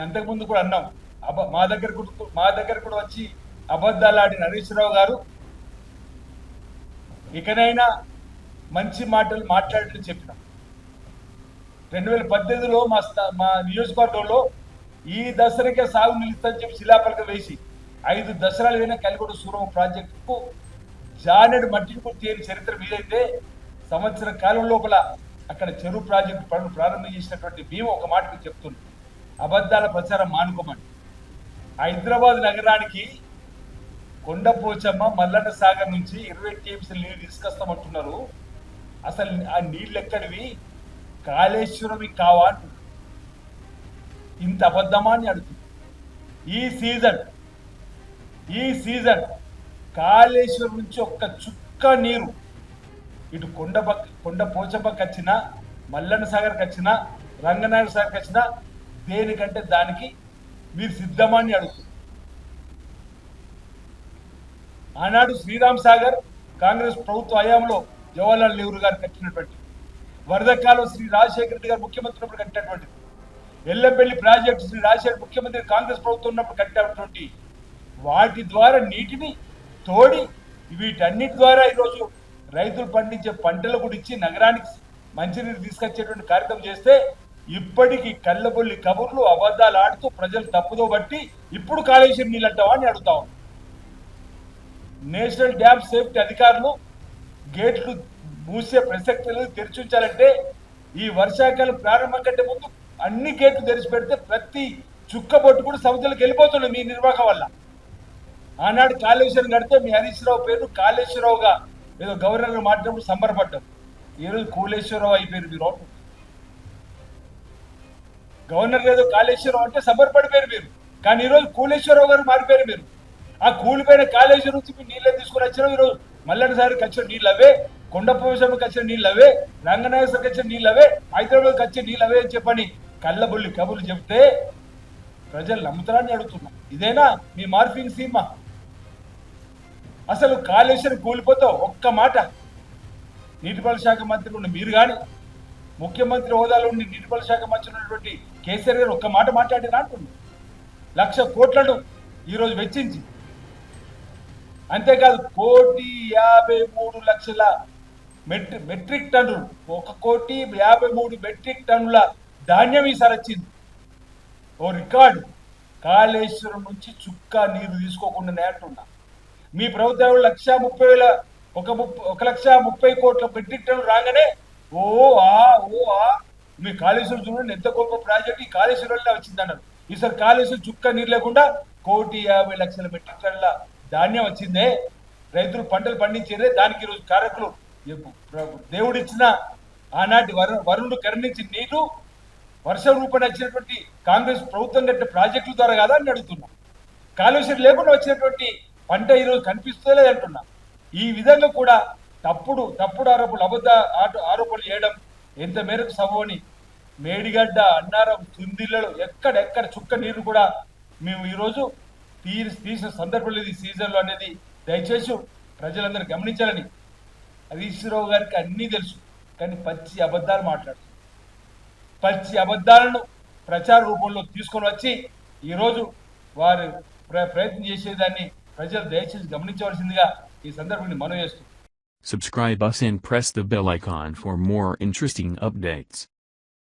అంతకుముందు కూడా అన్నాం. మా దగ్గర కూడా వచ్చి అబద్ధాలు ఆడిన హరీష్ రావు గారు ఇకనైనా మంచి మాటలు మాట్లాడని చెప్పినాం. 2018లో మా నియోజకవర్గంలో ఈ దసరాకే సాగు నిలుస్తుందని చెప్పి శిలాఫలకం వేసి 5 దసరాలు అయినా కలిగొడ సూరమ్మ ప్రాజెక్టుకు జానెడు మట్టిని కూడా తీయని చరిత్ర మీదైతే సంవత్సర కాలం లోపల అక్కడ చెరువు ప్రాజెక్టు పనులు ప్రారంభం చేసినటువంటి మేము ఒక మాట మీకు చెప్తున్నాం, అబద్ధాల ప్రచారం మానుకోమని. హైదరాబాద్ నగరానికి కొండపోచమ్మ మల్లన్న సాగర్ నుంచి 20 టీఎంసీ నీళ్లు తీసుకొస్తామంటున్నారు. అసలు ఆ నీళ్ళు ఎక్కడివి? కాళేశ్వరమి కావా? ఇంత అబద్ధమాన్ని అడుగుతుంది. ఈ సీజన్ కాళేశ్వరం నుంచి ఒక్క చుక్క నీరు ఇటు కొండ పోచమ్మకి వచ్చినా, మల్లన్న సాగర్కి వచ్చినా, రంగనాయక సాగర్కి వచ్చినా దేనికంటే దానికి మీరు సిద్ధమాన్ని అడుగుతుంది. ఆనాడు శ్రీరామ్ సాగర్ కాంగ్రెస్ ప్రభుత్వ హయాంలో జవహర్లాల్ నెహ్రూ గారు కట్టినటువంటి, వరదకాలం శ్రీ రాజశేఖర రెడ్డి గారు ముఖ్యమంత్రి ఉన్నప్పుడు కట్టినటువంటిది, ఎల్లంపల్లి ప్రాజెక్టు శ్రీ రాజశేఖర ముఖ్యమంత్రి కాంగ్రెస్ ప్రభుత్వం ఉన్నప్పుడు కట్టినటువంటి వాటి ద్వారా నీటిని తోడి వీటన్నిటి ద్వారా ఈరోజు రైతులు పండించే పంటలు కూడా ఇచ్చి నగరానికి మంచినీరు తీసుకొచ్చేటువంటి కార్యక్రమం చేస్తే ఇప్పటికీ కళ్ళబొల్లి కబుర్లు అబద్ధాలు ఆడుతూ ప్రజలు తప్పుదో బట్టి ఇప్పుడు కాళేశ్వరం నీళ్ళు అంటావా అని అడుగుతా ఉన్నాం. నేషనల్ డ్యామ్ సేఫ్టీ అధికారులు గేట్లు మూసే ప్రసక్తి లేదు, తెరిచి ఉంచాలంటే ఈ వర్షాకాలం ప్రారంభం కంటే ముందు అన్ని గేట్లు తెరిచి పెడితే ప్రతి చుక్క బొట్టు కూడా సముద్రంలోకి వెళ్ళిపోతుంది మీ నిర్వాహకం వల్ల. ఆనాడు కాళేశ్వరం కడితే మీ హరీష్ రావు పేరు కాళేశ్వరరావుగా ఏదో గవర్నర్ మాట్లాడినప్పుడు సంబరపడ్డారు. ఈరోజు కూలేశ్వరరావు అయిపోయారు మీరు. గవర్నర్ ఏదో కాళేశ్వరరావు అంటే సంబరపడిపోయారు మీరు, కానీ ఈరోజు కూలేశ్వరరావు గారు మారిపోయారు మీరు. ఆ కూలిపోయిన కాళేశ్వరం నుంచి మీరు నీళ్ళే తీసుకుని వచ్చినా ఈరోజు మల్లన్న సాగర్కి వచ్చిన నీళ్ళు అవే, కొండపోచమ్మకి వచ్చిన నీళ్ళు అవే, రంగనాయకకి వచ్చిన నీళ్ళు అవే, హైదరాబాద్కి వచ్చే నీళ్ళు అవే అని చెప్పని కళ్ళబుల్లి కబుర్లు చెప్తే ప్రజలు నమ్ముతారని అడుగుతున్నా. ఇదేనా మీ మార్ఫింగ్ సీమా? అసలు కాళేశ్వరం కూలిపోతే ఒక్క మాట నీటిపారుదల శాఖ మంత్రి ఉన్న మీరు కానీ, ముఖ్యమంత్రి హోదాలో ఉండి నీటిపారుదల శాఖ మంత్రి ఉన్నటువంటి కేసీఆర్ గారు ఒక్క మాట మాట్లాడినా అంటుంది. 1,00,000 కోట్లను ఈరోజు వెచ్చించి, అంతేకాదు 1,53,00,000 మెట్రిక్ టన్నులు, 1,53,00,000 మెట్రిక్ టన్నుల ధాన్యం ఈసారి వచ్చింది. ఓ రికార్డు. కాళేశ్వరం నుంచి చుక్క నీరు తీసుకోకుండా అంటున్నా. మీ ప్రభుత్వం 1,30,000 కోట్ల మెట్రిక్ టన్నులు రాగానే మీ కాళేశ్వరం చూడండి ఎంత గొప్ప ప్రాజెక్ట్ ఈ కాళేశ్వరంలో వచ్చిందన్నారు. ఈసారి కాళేశ్వరం చుక్క నీరు లేకుండా 1,50,00,000 మెట్రిక్ టన్నుల ధాన్యం వచ్చిందే. రైతులు పంటలు పండించేదే. దానికి ఈరోజు కారకులు దేవుడిచ్చిన ఆనాటి వరుణుడు కరుణించి నీరు వర్షం రూపణ వచ్చినటువంటి కాంగ్రెస్ ప్రభుత్వం కట్టిన ప్రాజెక్టుల ద్వారా కాదా అని అడుగుతున్నా. కాళేశ్వరం లేకుండా వచ్చినటువంటి పంట ఈరోజు కనిపిస్తలే అంటున్నా. ఈ విధంగా కూడా తప్పుడు ఆరోపణలు చేయడం ఎంత మేరకు సభని మేడిగడ్డ, అన్నారం, తుందిళ్ళలో ఎక్కడెక్కడ చుక్క నీరు కూడా మేము ఈరోజు తీసిన సందర్భం లేదు ఈ సీజన్లో అనేది దయచేసి ప్రజలందరూ గమనించాలని. హరీష్ రావు గారికి అన్నీ తెలుసు, కానీ పచ్చి అబద్ధాలు మాట్లాడుతున్నారు. పచ్చి అబద్ధాలను ప్రచార రూపంలో తీసుకొని వచ్చి ఈరోజు వారు ప్రయత్నం చేసేదాన్ని ప్రజలు దయచేసి గమనించవలసిందిగా ఈ సందర్భాన్ని మనవి చేస్తూ. Subscribe us and press the bell icon for more interesting updates.